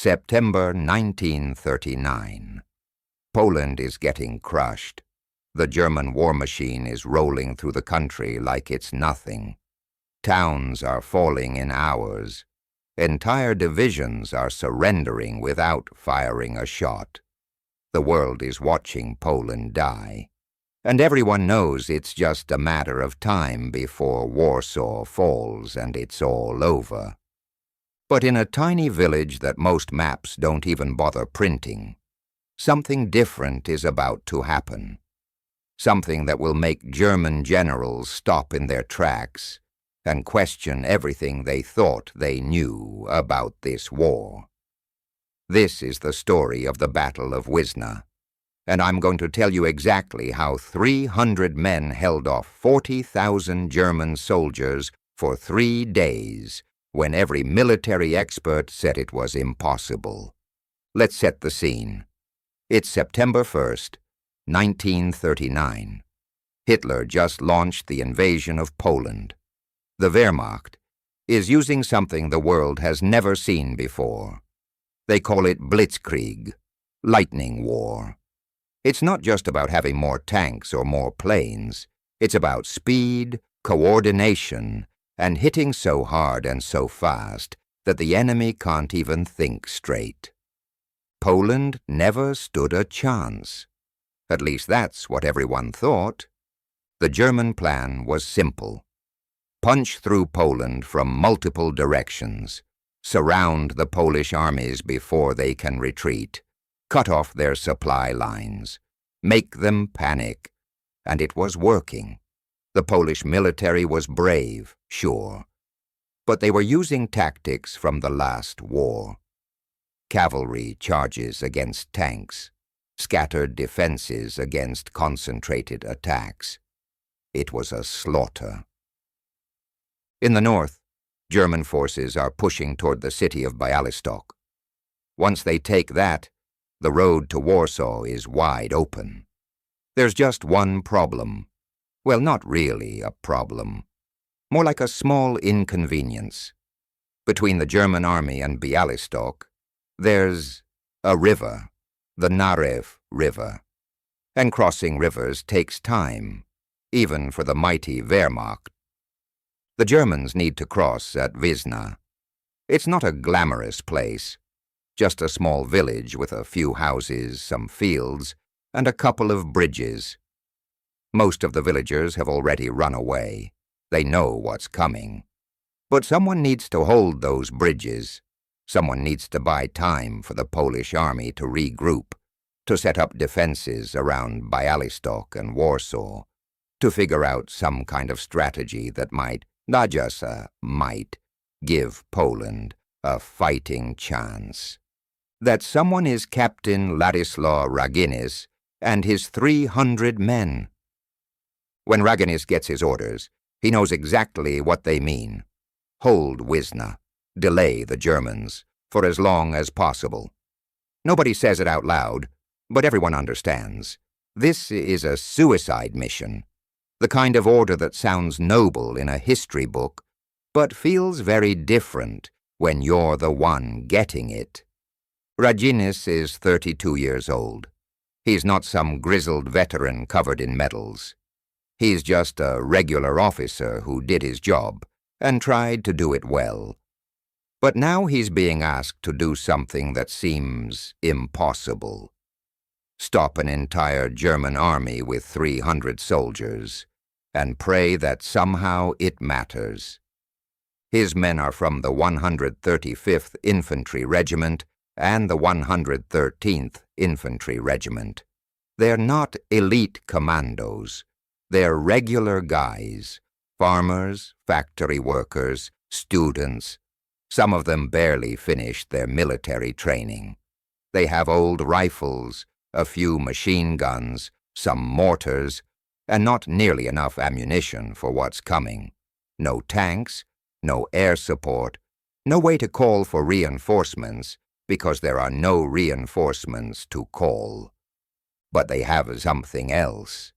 September 1939. Poland is getting crushed. The German war machine is rolling through the country like it's nothing. Towns are falling in hours. Entire divisions are surrendering without firing a shot. The world is watching Poland die. And everyone knows it's just a matter of time before Warsaw falls and it's all over. But in a tiny village that most maps don't even bother printing, something different is about to happen. Something that will make German generals stop in their tracks and question everything they thought they knew about this war. This is the story of the Battle of Wisna, and I'm going to tell you exactly how 300 men held off 40,000 German soldiers for 3 days when every military expert said it was impossible. Let's set the scene. It's September 1st, 1939. Hitler just launched the invasion of Poland. The Wehrmacht is using something the world has never seen before. They call it Blitzkrieg, lightning war. It's not just about having more tanks or more planes. It's about speed, coordination, and hitting so hard and so fast that the enemy can't even think straight. Poland never stood a chance. At least that's what everyone thought. The German plan was simple. Punch through Poland from multiple directions, surround the Polish armies before they can retreat, cut off their supply lines, make them panic, and it was working. The Polish military was brave, sure, but they were using tactics from the last war. Cavalry charges against tanks, scattered defenses against concentrated attacks. It was a slaughter. In the north, German forces are pushing toward the city of Bialystok. Once they take that, the road to Warsaw is wide open. There's just one problem. Well, not really a problem. More like a small inconvenience. Between the German army and Bialystok, there's a river, the Narew River. And crossing rivers takes time, even for the mighty Wehrmacht. The Germans need to cross at Wisna. It's not a glamorous place, just a small village with a few houses, some fields, and a couple of bridges. Most of the villagers have already run away. They know what's coming. But someone needs to hold those bridges. Someone needs to buy time for the Polish army to regroup, to set up defenses around Bialystok and Warsaw, to figure out some kind of strategy that might, not just might, give Poland a fighting chance. That someone is Captain Ladislaw Raginis and his 300 men. When Raginis gets his orders, he knows exactly what they mean. Hold Wisna. Delay the Germans for as long as possible. Nobody says it out loud, but everyone understands. This is a suicide mission, the kind of order that sounds noble in a history book, but feels very different when you're the one getting it. Raginis is 32 years old. He's not some grizzled veteran covered in medals. He's just a regular officer who did his job and tried to do it well. But now he's being asked to do something that seems impossible. Stop an entire German army with 300 soldiers and pray that somehow it matters. His men are from the 135th Infantry Regiment and the 113th Infantry Regiment. They're not elite commandos. They're regular guys, farmers, factory workers, students. Some of them barely finished their military training. They have old rifles, a few machine guns, some mortars, and not nearly enough ammunition for what's coming. No tanks, no air support, no way to call for reinforcements because there are no reinforcements to call. But they have something else.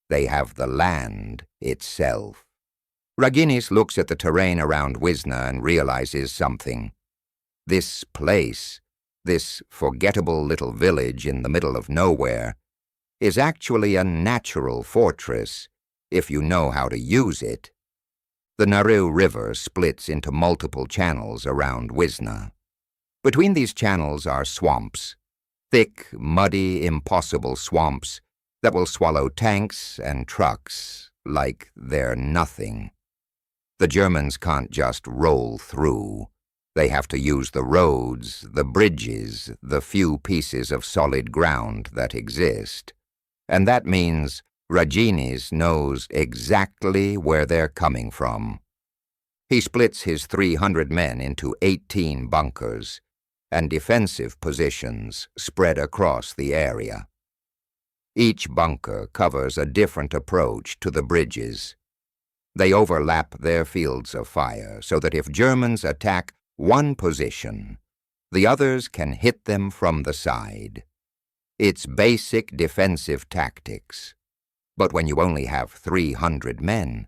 They have the land itself. Raginis looks at the terrain around Wisna and realizes something. This place, This forgettable little village in the middle of nowhere is actually a natural fortress if you know how to use it. The Narew River splits into multiple channels around Wisna. Between these channels are swamps, thick, muddy, impossible swamps that will swallow tanks and trucks like they're nothing. The Germans can't just roll through. They have to use the roads, the bridges, the few pieces of solid ground that exist. And that means Raginis knows exactly where they're coming from. He splits his 300 men into 18 bunkers and defensive positions spread across the area. Each bunker covers a different approach to the bridges. They overlap their fields of fire so that if Germans attack one position, the others can hit them from the side. It's basic defensive tactics. But when you only have 300 men,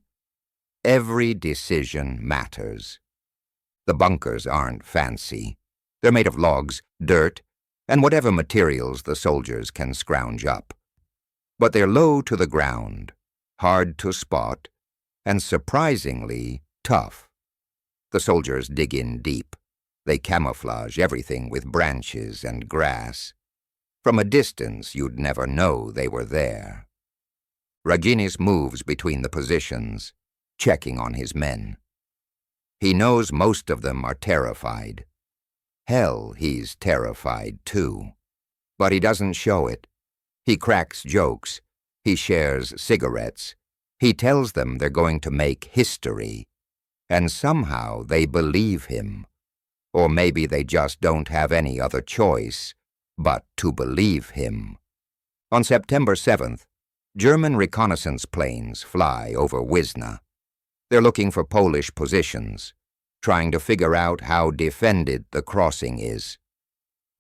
every decision matters. The bunkers aren't fancy. They're made of logs, dirt, and whatever materials the soldiers can scrounge up. But they're low to the ground, hard to spot, and surprisingly tough. The soldiers dig in deep. They camouflage everything with branches and grass. From a distance, you'd never know they were there. Raginis moves between the positions, checking on his men. He knows most of them are terrified. Hell, he's terrified too. But he doesn't show it. He cracks jokes. He shares cigarettes. He tells them they're going to make history. And somehow they believe him. Or maybe they just don't have any other choice but to believe him. On September 7th, German reconnaissance planes fly over Wisna. They're looking for Polish positions, trying to figure out how defended the crossing is.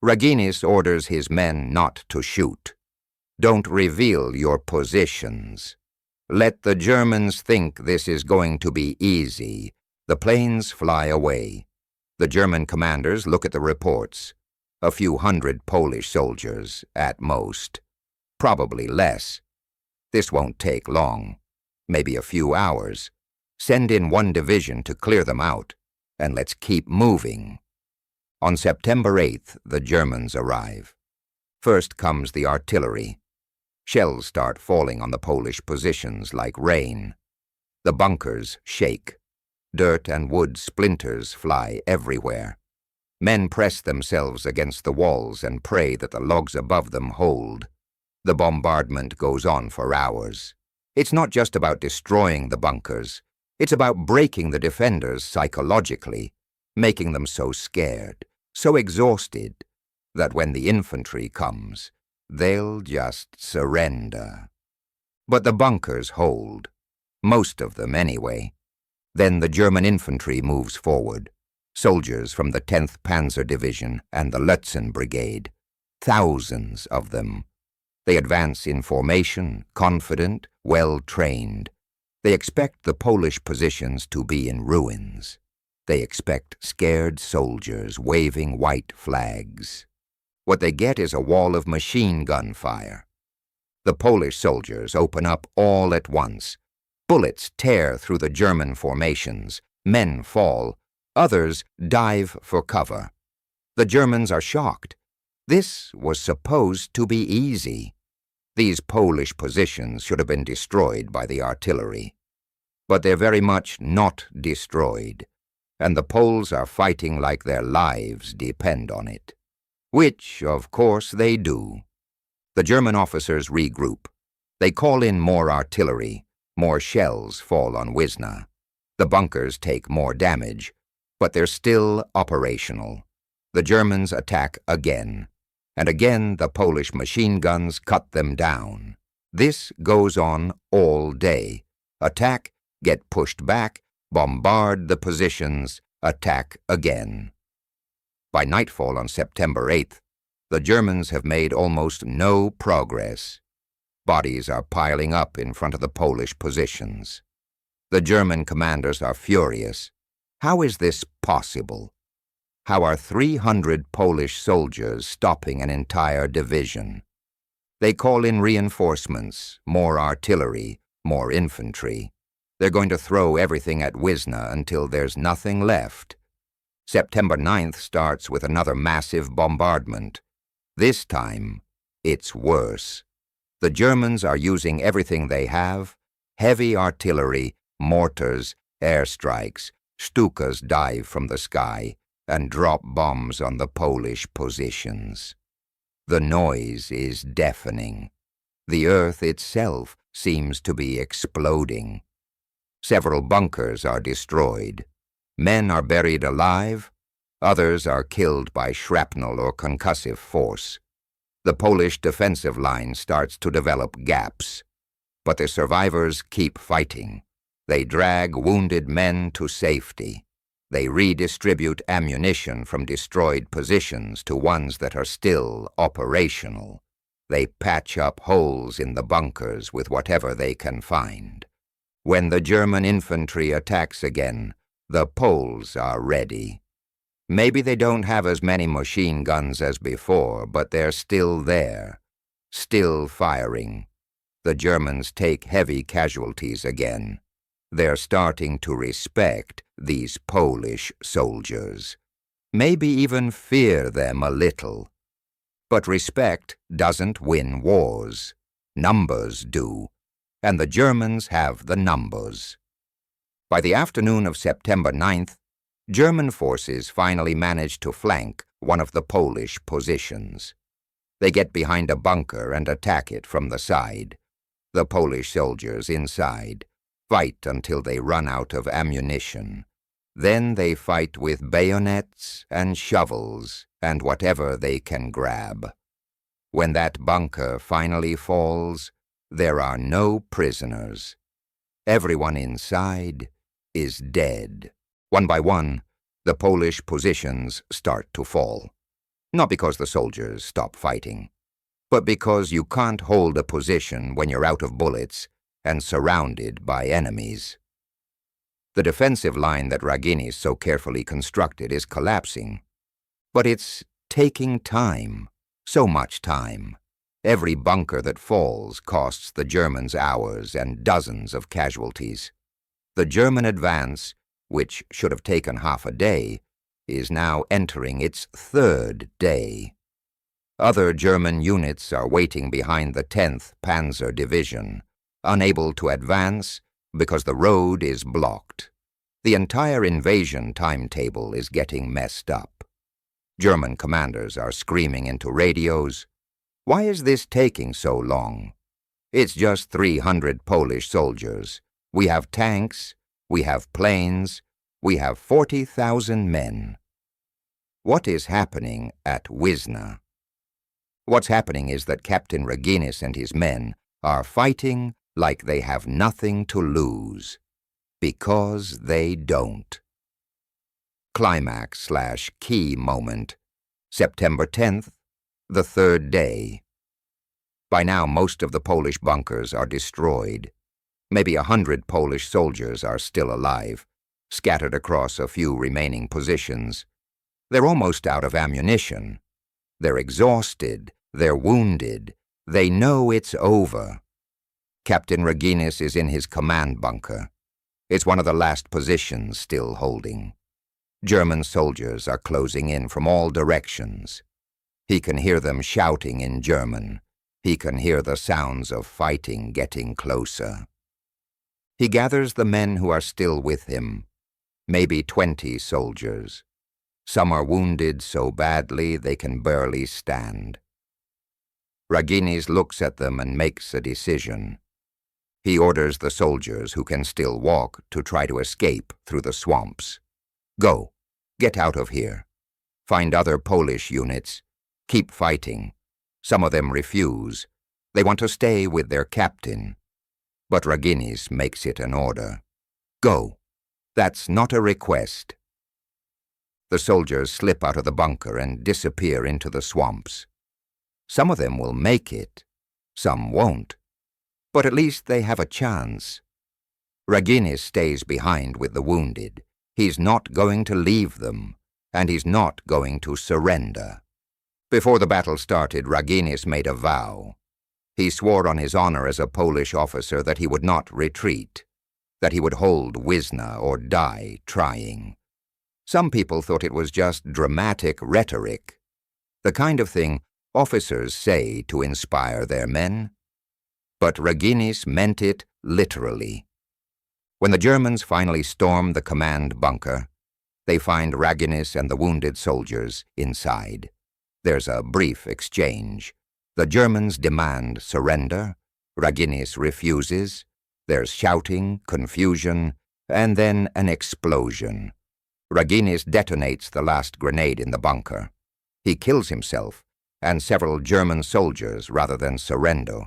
Raginis orders his men not to shoot. Don't reveal your positions. Let the Germans think this is going to be easy. The planes fly away. The German commanders look at the reports. A few hundred Polish soldiers, at most. Probably less. This won't take long. Maybe a few hours. Send in one division to clear them out, and let's keep moving. On September 8th, the Germans arrive. First comes the artillery. Shells start falling on the Polish positions like rain. The bunkers shake. Dirt and wood splinters fly everywhere. Men press themselves against the walls and pray that the logs above them hold. The bombardment goes on for hours. It's not just about destroying the bunkers. It's about breaking the defenders psychologically, making them so scared, so exhausted, that when the infantry comes, they'll just surrender. But the bunkers hold. Most of them anyway. Then the German infantry moves forward. Soldiers from the 10th Panzer Division and the Lutzen Brigade. Thousands of them. They advance in formation, confident, well-trained. They expect the Polish positions to be in ruins. They expect scared soldiers waving white flags. What they get is a wall of machine gun fire. The Polish soldiers open up all at once. Bullets tear through the German formations. Men fall. Others dive for cover. The Germans are shocked. This was supposed to be easy. These Polish positions should have been destroyed by the artillery. But they're very much not destroyed, and the Poles are fighting like their lives depend on it. Which, of course, they do. The German officers regroup. They call in more artillery. More shells fall on Wisna. The bunkers take more damage, but they're still operational. The Germans attack again, and again the Polish machine guns cut them down. This goes on all day. Attack, get pushed back, bombard the positions, attack again. By nightfall on September 8th, the Germans have made almost no progress. Bodies are piling up in front of the Polish positions. The German commanders are furious. How is this possible? How are 300 Polish soldiers stopping an entire division? They call in reinforcements, more artillery, more infantry. They're going to throw everything at Wisna until there's nothing left. September 9th starts with another massive bombardment. This time, it's worse. The Germans are using everything they have: heavy artillery, mortars, airstrikes. Stukas dive from the sky and drop bombs on the Polish positions. The noise is deafening. The earth itself seems to be exploding. Several bunkers are destroyed. Men are buried alive. Others are killed by shrapnel or concussive force. The Polish defensive line starts to develop gaps. But the survivors keep fighting. They drag wounded men to safety. They redistribute ammunition from destroyed positions to ones that are still operational. They patch up holes in the bunkers with whatever they can find. When the German infantry attacks again, the Poles are ready. Maybe they don't have as many machine guns as before, but they're still there, still firing. The Germans take heavy casualties again. They're starting to respect these Polish soldiers, maybe even fear them a little. But respect doesn't win wars. Numbers do, and the Germans have the numbers. By the afternoon of September 9th, German forces finally manage to flank one of the Polish positions. They get behind a bunker and attack it from the side. The Polish soldiers inside fight until they run out of ammunition. Then they fight with bayonets and shovels and whatever they can grab. When that bunker finally falls, there are no prisoners. Everyone inside is dead. One by one, the Polish positions start to fall. Not because the soldiers stop fighting, but because you can't hold a position when you're out of bullets and surrounded by enemies. The defensive line that Ragini so carefully constructed is collapsing. But it's taking time, so much time. Every bunker that falls costs the Germans hours and dozens of casualties. The German advance, which should have taken half a day, is now entering its third day. Other German units are waiting behind the 10th Panzer Division, unable to advance because the road is blocked. The entire invasion timetable is getting messed up. German commanders are screaming into radios, "Why is this taking so long? It's just 300 Polish soldiers. We have tanks, we have planes, we have 40,000 men." What is happening at Wisna? What's happening is that Captain Raginis and his men are fighting like they have nothing to lose, because they don't. Climax/key moment, September 10th, the third day. By now, most of the Polish bunkers are destroyed. Maybe 100 Polish soldiers are still alive, scattered across a few remaining positions. They're almost out of ammunition. They're exhausted. They're wounded. They know it's over. Captain Raginis is in his command bunker. It's one of the last positions still holding. German soldiers are closing in from all directions. He can hear them shouting in German. He can hear the sounds of fighting getting closer. He gathers the men who are still with him, maybe 20 soldiers. Some are wounded so badly they can barely stand. Raginis looks at them and makes a decision. He orders the soldiers who can still walk to try to escape through the swamps. Go, get out of here. Find other Polish units. Keep fighting. Some of them refuse. They want to stay with their captain. But Raginis makes it an order. Go. That's not a request. The soldiers slip out of the bunker and disappear into the swamps. Some of them will make it. Some won't. But at least they have a chance. Raginis stays behind with the wounded. He's not going to leave them. and he's not going to surrender. Before the battle started, Raginis made a vow. He swore on his honor as a Polish officer that he would not retreat, that he would hold Wisna or die trying. Some people thought it was just dramatic rhetoric, the kind of thing officers say to inspire their men. But Raginis meant it literally. When the Germans finally storm the command bunker, they find Raginis and the wounded soldiers inside. There's a brief exchange. The Germans demand surrender. Raginis refuses. There's shouting, confusion, and then an explosion. Raginis detonates the last grenade in the bunker. He kills himself and several German soldiers rather than surrender.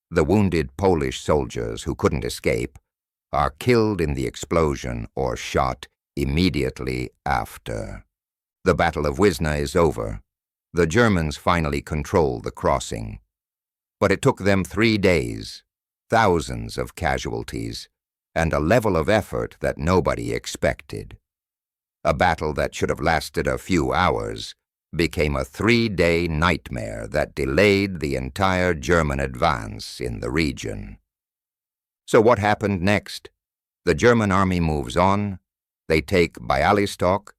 The wounded Polish soldiers who couldn't escape are killed in the explosion or shot immediately after. The Battle of Wisna is over. The Germans finally control the crossing. But it took them 3 days, thousands of casualties, and a level of effort that nobody expected. A battle that should have lasted a few hours became a 3-day nightmare that delayed the entire German advance in the region. So what happened next? The German army moves on. They take Bialystok.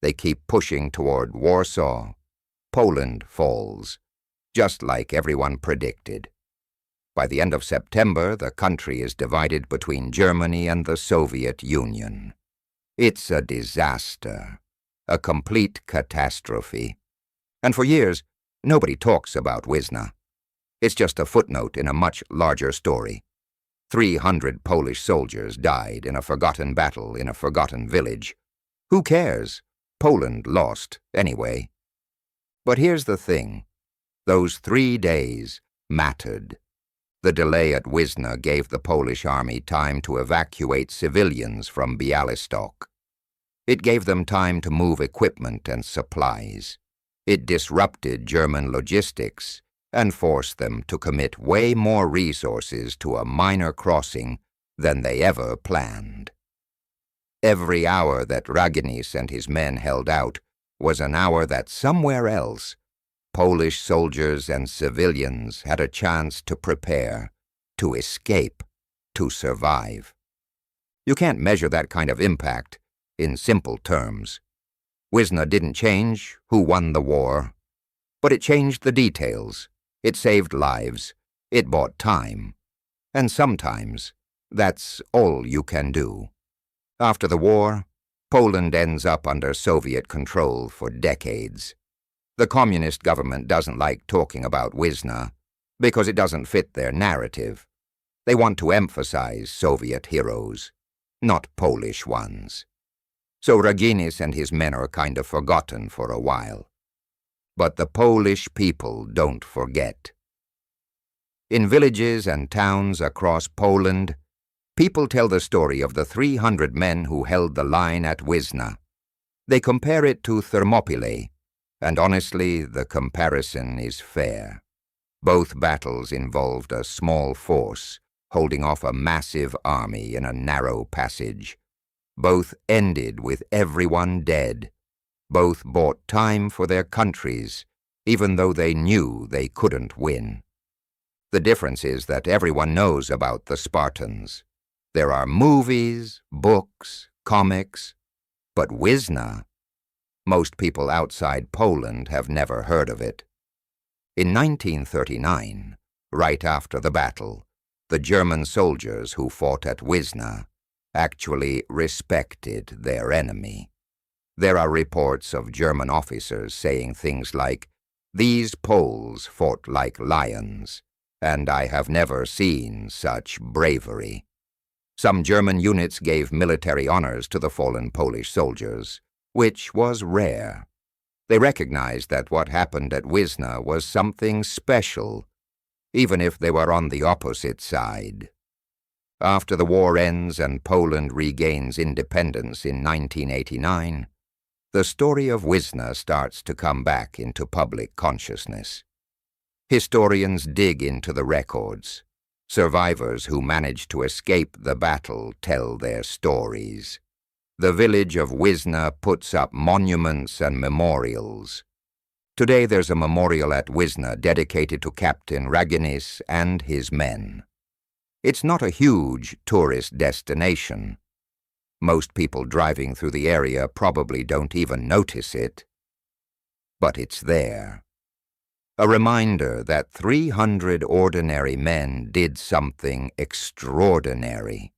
They keep pushing toward Warsaw. Poland falls, just like everyone predicted. By the end of September, the country is divided between Germany and the Soviet Union. It's a disaster, a complete catastrophe. And for years, nobody talks about Wisna. It's just a footnote in a much larger story. 300 Polish soldiers died in a forgotten battle in a forgotten village. Who cares? Poland lost anyway. But here's the thing. Those 3 days mattered. The delay at Wisna gave the Polish army time to evacuate civilians from Bialystok. It gave them time to move equipment and supplies. It disrupted German logistics and forced them to commit way more resources to a minor crossing than they ever planned. Every hour that Raginis and his men held out was an hour that somewhere else, Polish soldiers and civilians had a chance to prepare, to escape, to survive. You can't measure that kind of impact in simple terms. Wisna didn't change who won the war, but it changed the details. It saved lives. It bought time. And sometimes that's all you can do. After the war, Poland ends up under Soviet control for decades. The communist government doesn't like talking about Wisna because it doesn't fit their narrative. They want to emphasize Soviet heroes, not Polish ones. So Raginis and his men are kind of forgotten for a while. But the Polish people don't forget. In villages and towns across Poland, people tell the story of the 300 men who held the line at Wisna. They compare it to Thermopylae, and honestly, the comparison is fair. Both battles involved a small force holding off a massive army in a narrow passage. Both ended with everyone dead. Both bought time for their countries, even though they knew they couldn't win. The difference is that everyone knows about the Spartans. There are movies, books, comics, but Wisna, most people outside Poland have never heard of it. In 1939, right after the battle, the German soldiers who fought at Wisna actually respected their enemy. There are reports of German officers saying things like, "These Poles fought like lions, and I have never seen such bravery." Some German units gave military honors to the fallen Polish soldiers, which was rare. They recognized that what happened at Wisna was something special, even if they were on the opposite side. After the war ends and Poland regains independence in 1989, the story of Wisna starts to come back into public consciousness. Historians dig into the records. Survivors who managed to escape the battle tell their stories. The village of Wisna puts up monuments and memorials. Today there's a memorial at Wisna dedicated to Captain Raginis and his men. It's not a huge tourist destination. Most people driving through the area probably don't even notice it. But it's there. A reminder that 300 ordinary men did something extraordinary.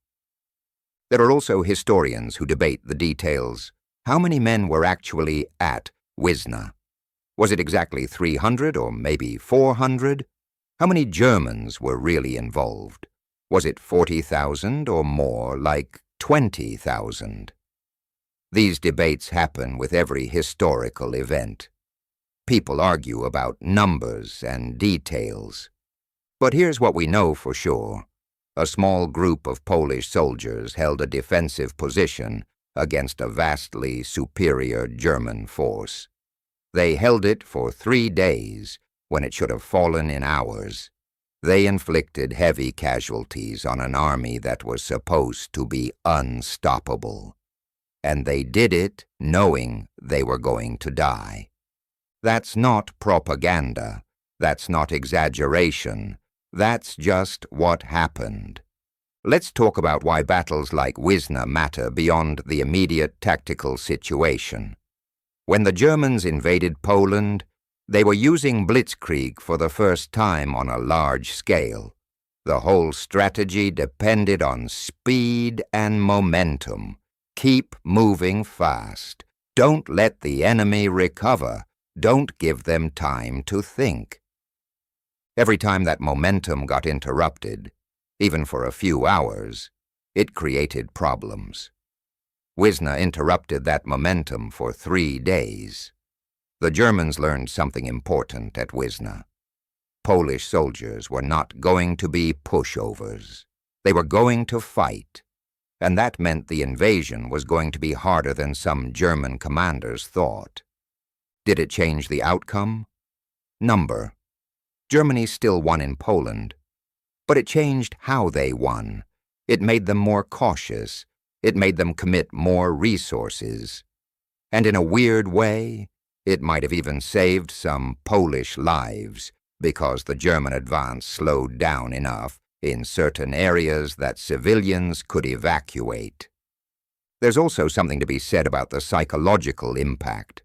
There are also historians who debate the details. How many men were actually at Wisna? Was it exactly 300 or maybe 400? How many Germans were really involved? Was it 40,000 or more, like 20,000? These debates happen with every historical event. People argue about numbers and details. But here's what we know for sure. A small group of Polish soldiers held a defensive position against a vastly superior German force. They held it for 3 days when it should have fallen in hours. They inflicted heavy casualties on an army that was supposed to be unstoppable. And they did it knowing they were going to die. That's not propaganda. That's not exaggeration. That's just what happened. Let's talk about why battles like Wisna matter beyond the immediate tactical situation. When the Germans invaded Poland, they were using blitzkrieg for the first time on a large scale. The whole strategy depended on speed and momentum. Keep moving fast. Don't let the enemy recover. Don't give them time to think. Every time that momentum got interrupted, even for a few hours, it created problems. Wisna interrupted that momentum for 3 days. The Germans learned something important at Wisna. Polish soldiers were not going to be pushovers. They were going to fight, and that meant the invasion was going to be harder than some German commanders thought. Did it change the outcome? Number. Germany still won in Poland, but it changed how they won. It made them more cautious. It made them commit more resources. And in a weird way, it might have even saved some Polish lives because the German advance slowed down enough in certain areas that civilians could evacuate. There's also something to be said about the psychological impact.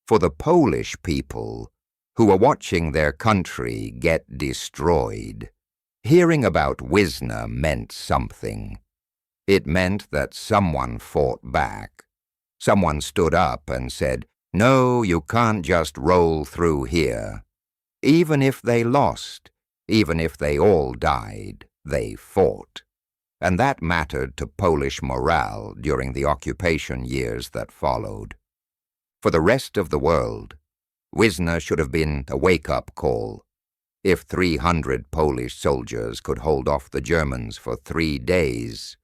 For the Polish people, who were watching their country get destroyed, hearing about Wisna meant something. It meant that someone fought back. Someone stood up and said, "No, you can't just roll through here." Even if they lost, even if they all died, they fought. And that mattered to Polish morale during the occupation years that followed. For the rest of the world, Wisna should have been a wake-up call. If 300 Polish soldiers could hold off the Germans for 3 days,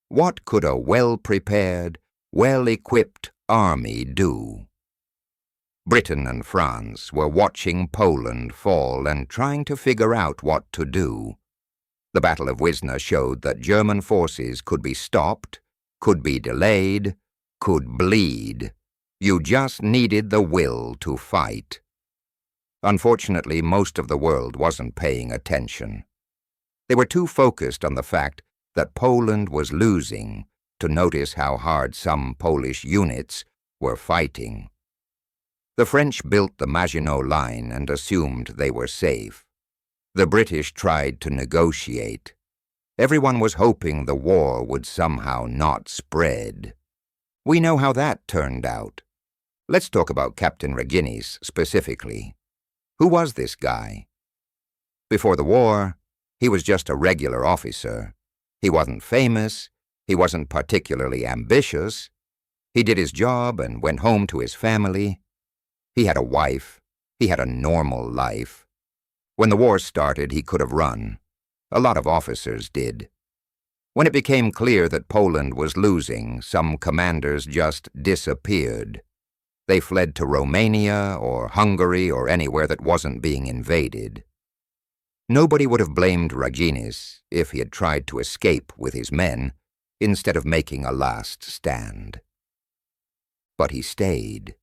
what could a well-prepared, well-equipped army do? Britain and France were watching Poland fall and trying to figure out what to do. The Battle of Wisna showed that German forces could be stopped, could be delayed, could bleed. You just needed the will to fight. Unfortunately, most of the world wasn't paying attention. They were too focused on the fact that Poland was losing to notice how hard some Polish units were fighting. The French built the Maginot Line and assumed they were safe. The British tried to negotiate. Everyone was hoping the war would somehow not spread. We know how that turned out. Let's talk about Captain Raginis specifically. Who was this guy? Before the war, he was just a regular officer. He wasn't famous. He wasn't particularly ambitious. He did his job and went home to his family. He had a wife. He had a normal life. When the war started, he could have run. A lot of officers did. When it became clear that Poland was losing, some commanders just disappeared. They fled to Romania or Hungary or anywhere that wasn't being invaded. Nobody would have blamed Raginis if he had tried to escape with his men. instead of making a last stand. But he stayed.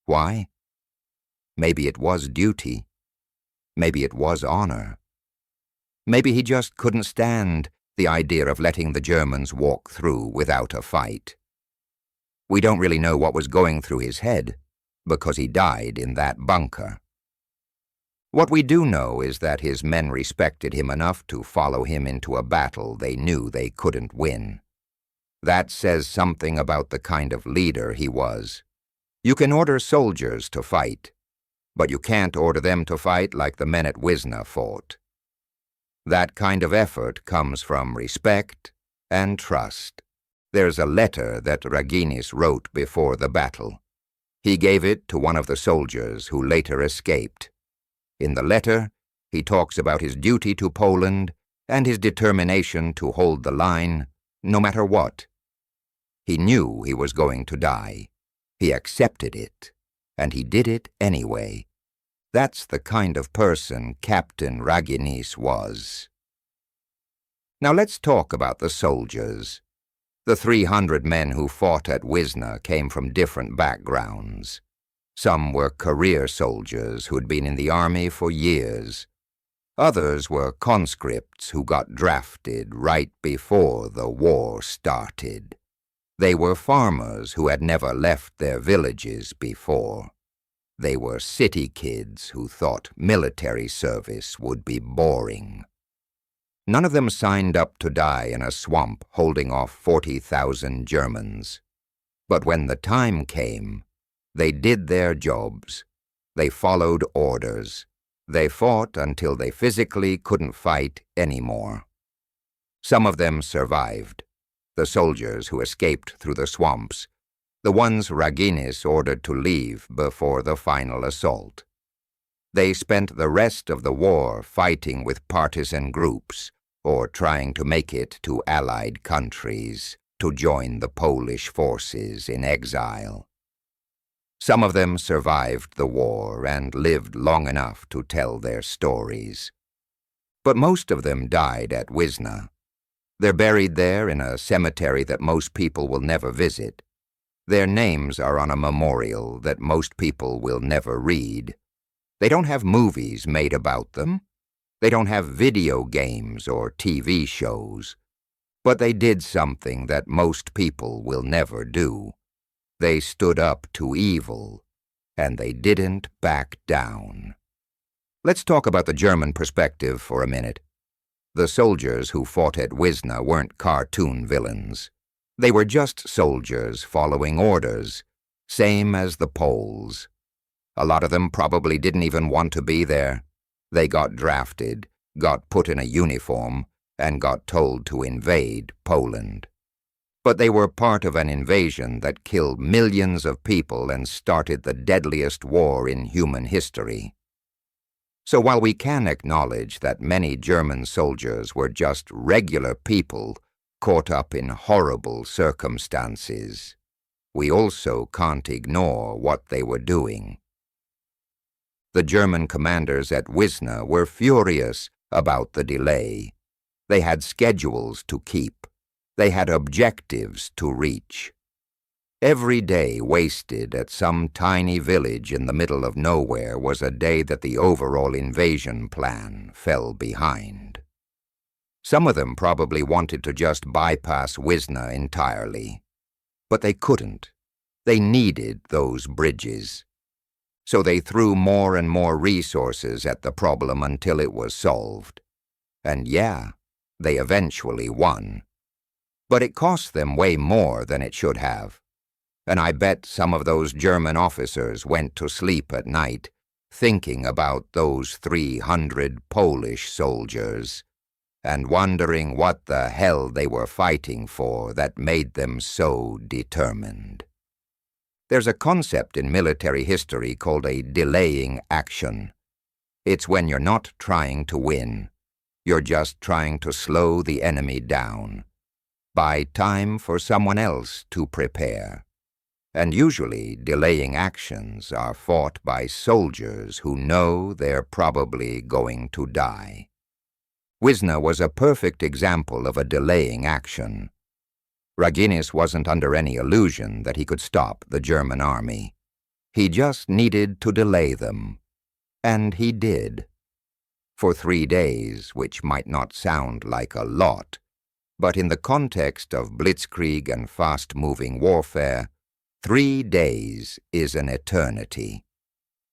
Why? Maybe it was duty. Maybe it was honor. Maybe he just couldn't stand the idea of letting the Germans walk through without a fight. We don't really know what was going through his head, because he died in that bunker. What we do know is that his men respected him enough to follow him into a battle they knew they couldn't win. That says something about the kind of leader he was. You can order soldiers to fight, but you can't order them to fight like the men at Wisna fought. That kind of effort comes from respect and trust. There's a letter that Raginis wrote before the battle. He gave it to one of the soldiers who later escaped. In the letter, he talks about his duty to Poland and his determination to hold the line, no matter what. He knew he was going to die. He accepted it, and he did it anyway. That's the kind of person Captain Raginis was. Now let's talk about the soldiers. The 300 men who fought at Wisna came from different backgrounds. Some were career soldiers who'd been in the army for years. Others were conscripts who got drafted right before the war started. They were farmers who had never left their villages before. They were city kids who thought military service would be boring. None of them signed up to die in a swamp holding off 40,000 Germans. But when the time came, they did their jobs. They followed orders. They fought until they physically couldn't fight anymore. Some of them survived. The soldiers who escaped through the swamps, the ones Raginis ordered to leave before the final assault. They spent the rest of the war fighting with partisan groups or trying to make it to Allied countries to join the Polish forces in exile. Some of them survived the war and lived long enough to tell their stories. But most of them died at Wisna. They're buried there in a cemetery that most people will never visit. Their names are on a memorial that most people will never read. They don't have movies made about them. They don't have video games or TV shows. But they did something that most people will never do. They stood up to evil, and they didn't back down. Let's talk about the German perspective for a minute. The soldiers who fought at Wisna weren't cartoon villains. They were just soldiers following orders, same as the Poles. A lot of them probably didn't even want to be there. They got drafted, got put in a uniform, and got told to invade Poland. But they were part of an invasion that killed millions of people and started the deadliest war in human history. So while we can acknowledge that many German soldiers were just regular people caught up in horrible circumstances, we also can't ignore what they were doing. The German commanders at Wisna were furious about the delay. They had schedules to keep. They had objectives to reach. Every day wasted at some tiny village in the middle of nowhere was a day that the overall invasion plan fell behind. Some of them probably wanted to just bypass Wisna entirely, but they couldn't. They needed those bridges. So they threw more and more resources at the problem until it was solved. And yeah, they eventually won. But it cost them way more than it should have. And I bet some of those German officers went to sleep at night thinking about those 300 Polish soldiers and wondering what the hell they were fighting for that made them so determined. There's a concept in military history called a delaying action. It's when you're not trying to win. You're just trying to slow the enemy down. Buy time for someone else to prepare. And usually delaying actions are fought by soldiers who know they're probably going to die. Wisna was a perfect example of a delaying action. Raginis wasn't under any illusion that he could stop the German army. He just needed to delay them. And he did. For 3 days, which might not sound like a lot, but in the context of blitzkrieg and fast-moving warfare, 3 days is an eternity.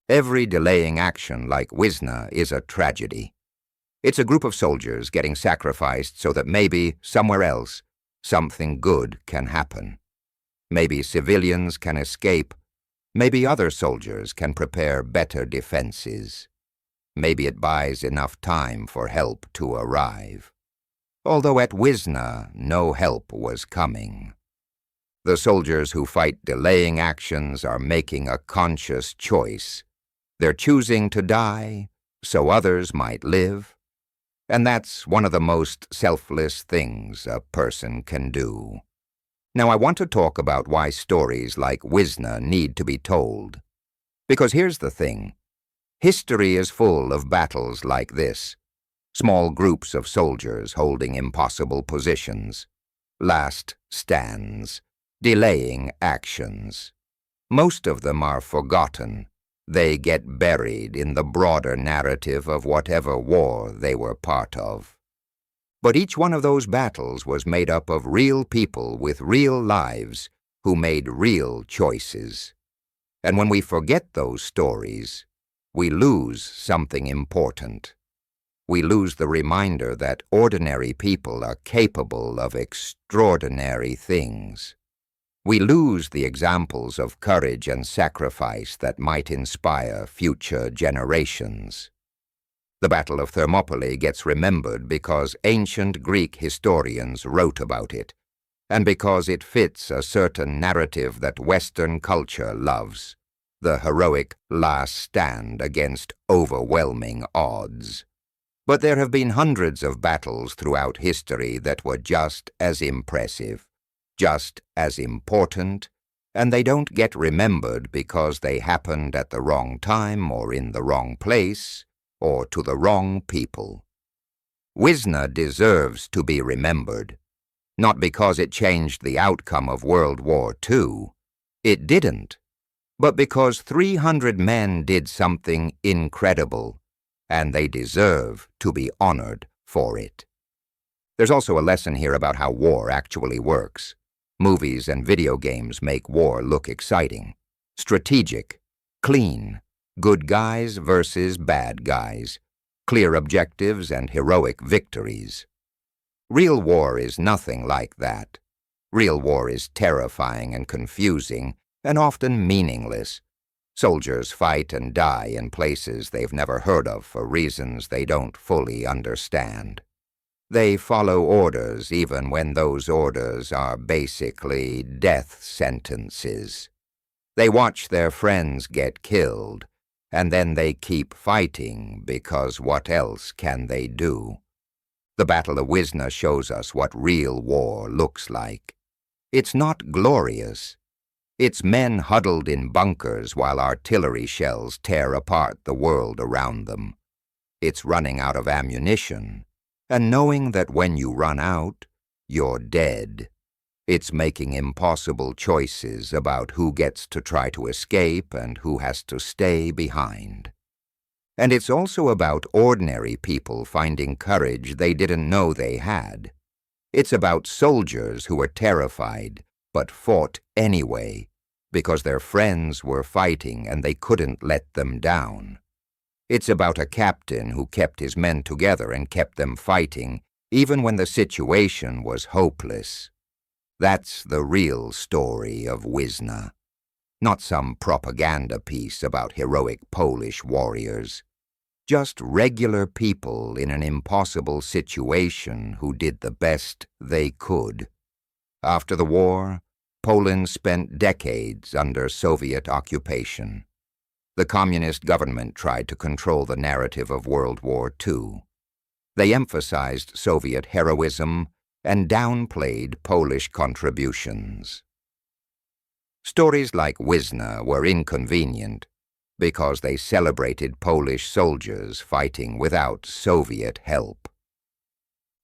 Every delaying action like Wisna is a tragedy. It's a group of soldiers getting sacrificed so that maybe, somewhere else, something good can happen. Maybe civilians can escape. Maybe other soldiers can prepare better defenses. Maybe it buys enough time for help to arrive. Although at Wisna, no help was coming. The soldiers who fight delaying actions are making a conscious choice. They're choosing to die so others might live. And that's one of the most selfless things a person can do. Now I want to talk about why stories like Wisna need to be told. Because here's the thing. History is full of battles like this. Small groups of soldiers holding impossible positions. Last stands. Delaying actions. Most of them are forgotten. They get buried in the broader narrative of whatever war they were part of. But each one of those battles was made up of real people with real lives who made real choices. And when we forget those stories, we lose something important. We lose the reminder that ordinary people are capable of extraordinary things. We lose the examples of courage and sacrifice that might inspire future generations. The Battle of Thermopylae gets remembered because ancient Greek historians wrote about it, and because it fits a certain narrative that Western culture loves, the heroic last stand against overwhelming odds. But there have been hundreds of battles throughout history that were just as impressive, just as important, and they don't get remembered because they happened at the wrong time or in the wrong place or to the wrong people. Wisna deserves to be remembered, not because it changed the outcome of World War II. It didn't. But because 300 men did something incredible, and they deserve to be honored for it. There's also a lesson here about how war actually works. Movies and video games make war look exciting, strategic, clean, good guys versus bad guys, clear objectives and heroic victories. Real war is nothing like that. Real war is terrifying and confusing, and often meaningless. Soldiers fight and die in places they've never heard of for reasons they don't fully understand. They follow orders even when those orders are basically death sentences. They watch their friends get killed, and then they keep fighting because what else can they do? The Battle of Wisna shows us what real war looks like. It's not glorious. It's men huddled in bunkers while artillery shells tear apart the world around them. It's running out of ammunition, and knowing that when you run out, you're dead. It's making impossible choices about who gets to try to escape and who has to stay behind. And it's also about ordinary people finding courage they didn't know they had. It's about soldiers who were terrified but fought anyway, because their friends were fighting and they couldn't let them down. It's about a captain who kept his men together and kept them fighting, even when the situation was hopeless. That's the real story of Wisna, not some propaganda piece about heroic Polish warriors. Just regular people in an impossible situation who did the best they could. After the war, Poland spent decades under Soviet occupation. The communist government tried to control the narrative of World War II. They emphasized Soviet heroism and downplayed Polish contributions. Stories like Wisna were inconvenient because they celebrated Polish soldiers fighting without Soviet help.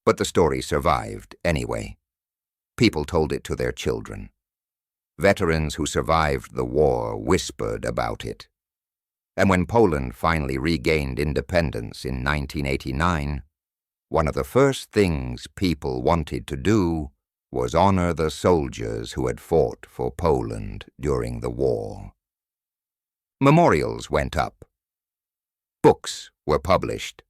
But the story survived anyway. People told it to their children. Veterans who survived the war whispered about it. And when Poland finally regained independence in 1989, one of the first things people wanted to do was honor the soldiers who had fought for Poland during the war. Memorials went up. Books were published.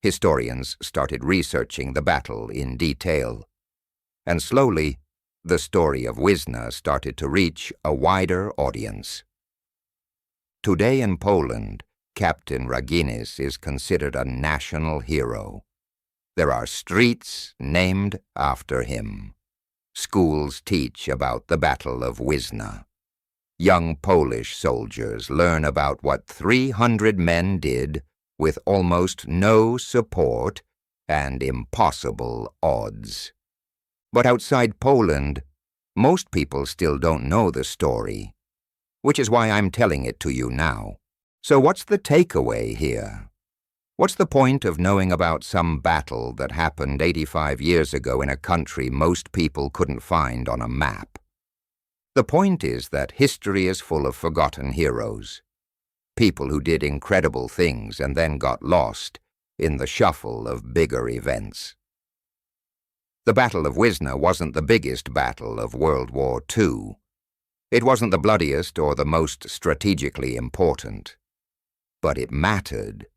Historians started researching the battle in detail. And slowly, the story of Wisna started to reach a wider audience. Today in Poland, Captain Raginis is considered a national hero. There are streets named after him. Schools teach about the Battle of Wisna. Young Polish soldiers learn about what 300 men did with almost no support and impossible odds. But outside Poland, most people still don't know the story, which is why I'm telling it to you now. So what's the takeaway here? What's the point of knowing about some battle that happened 85 years ago in a country most people couldn't find on a map? The point is that history is full of forgotten heroes, people who did incredible things and then got lost in the shuffle of bigger events. The Battle of Wisna wasn't the biggest battle of World War II. It wasn't the bloodiest or the most strategically important. But it mattered.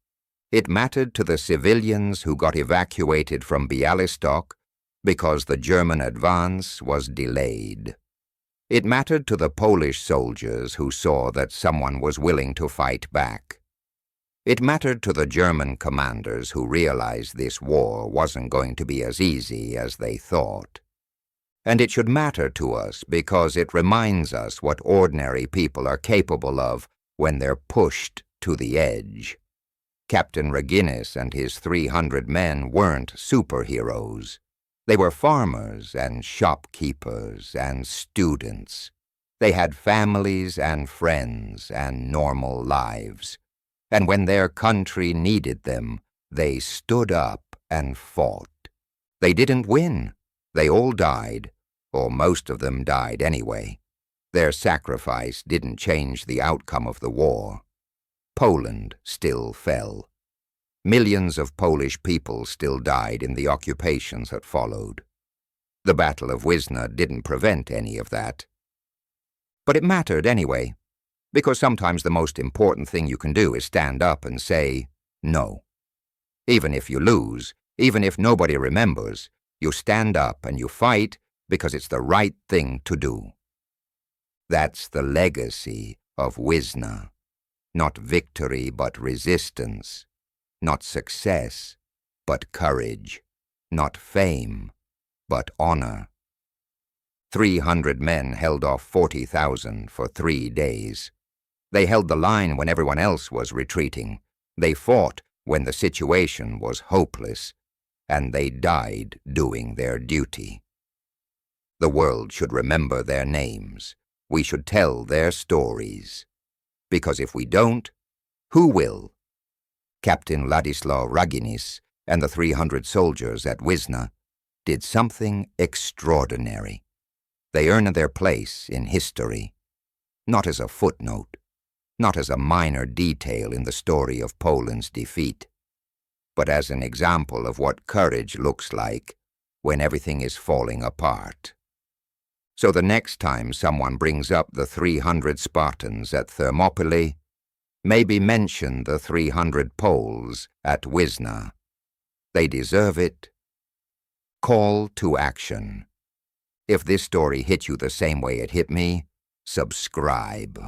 It mattered to the civilians who got evacuated from Bialystok because the German advance was delayed. It mattered to the Polish soldiers who saw that someone was willing to fight back. It mattered to the German commanders who realized this war wasn't going to be as easy as they thought. And it should matter to us because it reminds us what ordinary people are capable of when they're pushed to the edge. Captain Raginis and his 300 men weren't superheroes. They were farmers and shopkeepers and students. They had families and friends and normal lives. And when their country needed them, they stood up and fought. They didn't win. They all died, or most of them died anyway. Their sacrifice didn't change the outcome of the war. Poland still fell. Millions of Polish people still died in the occupations that followed. The Battle of Wisna didn't prevent any of that. But it mattered anyway, because sometimes the most important thing you can do is stand up and say, no. Even if you lose, even if nobody remembers, you stand up and you fight because it's the right thing to do. That's the legacy of Wisna. Not victory, but resistance. Not success, but courage. Not fame, but honor. 300 men held off 40,000 for 3 days. They held the line when everyone else was retreating. They fought when the situation was hopeless, and they died doing their duty. The world should remember their names. We should tell their stories. Because if we don't, who will? Captain Ladislaw Raginis and the 300 soldiers at Wisna did something extraordinary. They earned their place in history, not as a footnote, not as a minor detail in the story of Poland's defeat, but as an example of what courage looks like when everything is falling apart. So the next time someone brings up the 300 Spartans at Thermopylae, maybe mention the 300 Poles at Wisna. They deserve it. Call to action. If this story hit you the same way it hit me, subscribe.